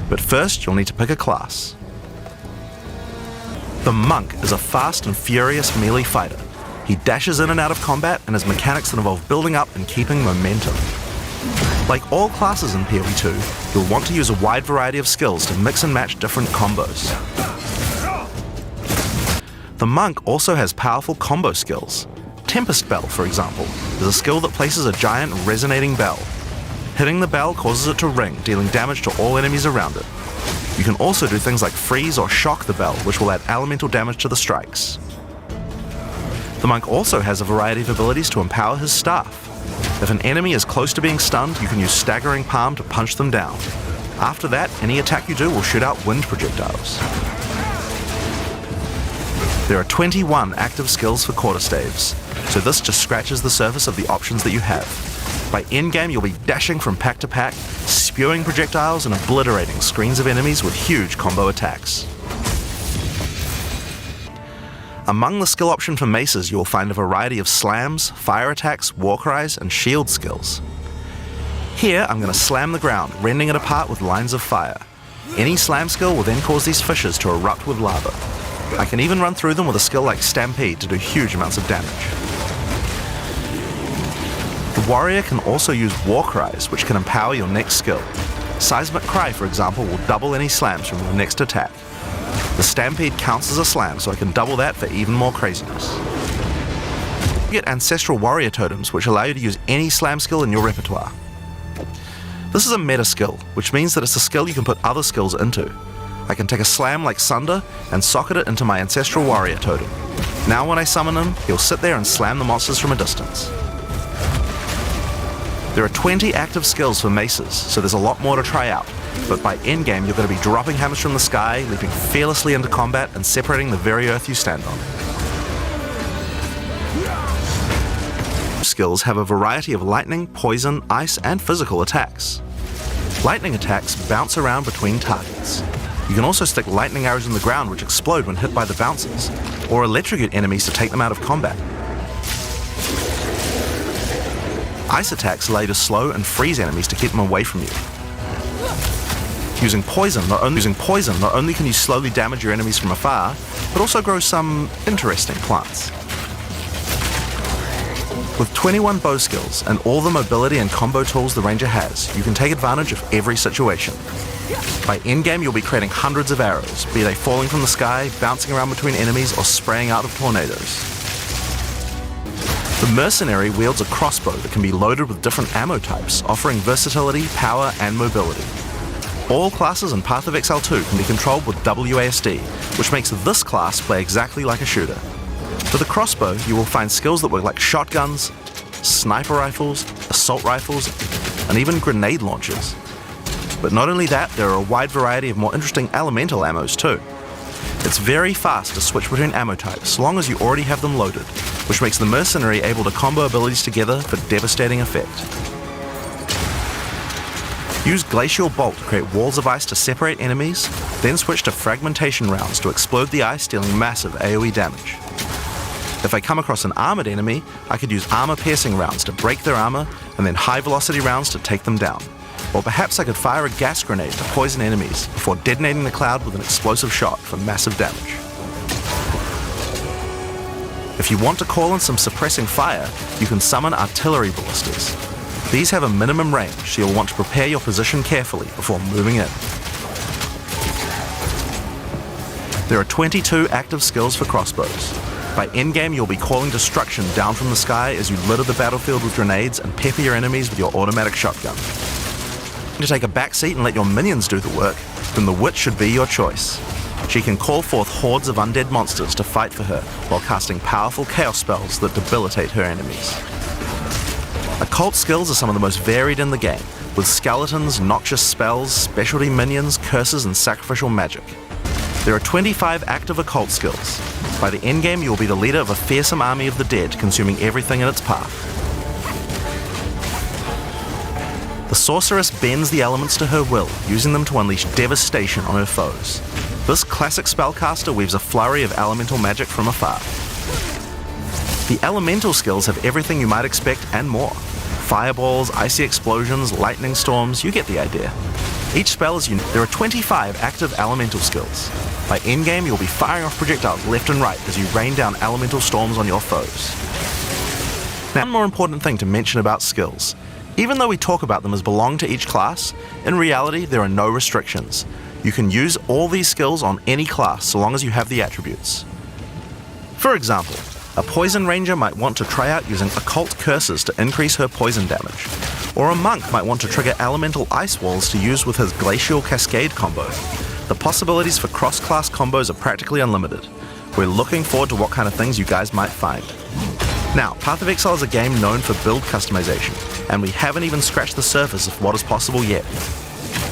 But first, you'll need to pick a class. The Monk is a fast and furious melee fighter. He dashes in and out of combat and has mechanics that involve building up and keeping momentum. Like all classes in PoE2, you'll want to use a wide variety of skills to mix and match different combos. The Monk also has powerful combo skills. Tempest Bell, for example, is a skill that places a giant resonating bell. Hitting the bell causes it to ring, dealing damage to all enemies around it. You can also do things like freeze or shock the bell, which will add elemental damage to the strikes. The Monk also has a variety of abilities to empower his staff. If an enemy is close to being stunned, you can use Staggering Palm to punch them down. After that, any attack you do will shoot out wind projectiles. There are 21 active skills for quarterstaves, so this just scratches the surface of the options that you have. By endgame, you'll be dashing from pack to pack, spewing projectiles and obliterating screens of enemies with huge combo attacks. Among the skill option for maces, you will find a variety of slams, fire attacks, war cries, and shield skills. Here, I'm going to slam the ground, rending it apart with lines of fire. Any slam skill will then cause these fissures to erupt with lava. I can even run through them with a skill like Stampede to do huge amounts of damage. The warrior can also use war cries, which can empower your next skill. Seismic Cry, for example, will double any slams from your next attack. The Stampede counts as a slam, so I can double that for even more craziness. You get Ancestral Warrior Totems, which allow you to use any slam skill in your repertoire. This is a meta skill, which means that it's a skill you can put other skills into. I can take a slam like Sunder and socket it into my Ancestral Warrior Totem. Now when I summon him, he'll sit there and slam the monsters from a distance. There are 20 active skills for maces, so there's a lot more to try out, but by endgame you're going to be dropping hammers from the sky, leaping fearlessly into combat and separating the very earth you stand on. Skills have a variety of lightning, poison, ice, and physical attacks. Lightning attacks bounce around between targets. You can also stick lightning arrows in the ground which explode when hit by the bouncers, or electrocute enemies to take them out of combat. Ice attacks allow you to slow and freeze enemies to keep them away from you. Using poison, not only can you slowly damage your enemies from afar, but also grow some interesting plants. With 21 bow skills and all the mobility and combo tools the ranger has, you can take advantage of every situation. By endgame, you'll be creating hundreds of arrows, be they falling from the sky, bouncing around between enemies, or spraying out of tornadoes. The mercenary wields a crossbow that can be loaded with different ammo types, offering versatility, power, and mobility. All classes in Path of Exile 2 can be controlled with WASD, which makes this class play exactly like a shooter. For the crossbow, you will find skills that work like shotguns, sniper rifles, assault rifles, and even grenade launchers. But not only that, there are a wide variety of more interesting elemental ammos too. It's very fast to switch between ammo types, so long as you already have them loaded, which makes the mercenary able to combo abilities together for devastating effect. Use Glacial Bolt to create walls of ice to separate enemies, then switch to Fragmentation rounds to explode the ice, dealing massive AoE damage. If I come across an armored enemy, I could use armor-piercing rounds to break their armor, and then high-velocity rounds to take them down. Or perhaps I could fire a gas grenade to poison enemies before detonating the cloud with an explosive shot for massive damage. If you want to call in some suppressing fire, you can summon artillery ballistas. These have a minimum range, so you'll want to prepare your position carefully before moving in. There are 22 active skills for crossbows. By endgame, you'll be calling destruction down from the sky as you litter the battlefield with grenades and pepper your enemies with your automatic shotgun. To take a backseat and let your minions do the work, then the witch should be your choice. She can call forth hordes of undead monsters to fight for her while casting powerful chaos spells that debilitate her enemies. Occult skills are some of the most varied in the game, with skeletons, noxious spells, specialty minions, curses, and sacrificial magic. There are 25 active occult skills. By the endgame, you will be the leader of a fearsome army of the dead, consuming everything in its path. The sorceress bends the elements to her will, using them to unleash devastation on her foes. This classic spellcaster weaves a flurry of elemental magic from afar. The elemental skills have everything you might expect and more. Fireballs, icy explosions, lightning storms, you get the idea. Each spell is unique. There are 25 active elemental skills. By endgame, you'll be firing off projectiles left and right as you rain down elemental storms on your foes. Now, one more important thing to mention about skills. Even though we talk about them as belong to each class, in reality there are no restrictions. You can use all these skills on any class so long as you have the attributes. For example, a poison ranger might want to try out using occult curses to increase her poison damage, or a monk might want to trigger elemental ice walls to use with his glacial cascade combo. The possibilities for cross-class combos are practically unlimited. We're looking forward to what kind of things you guys might find. Now, Path of Exile is a game known for build customization, and we haven't even scratched the surface of what is possible yet.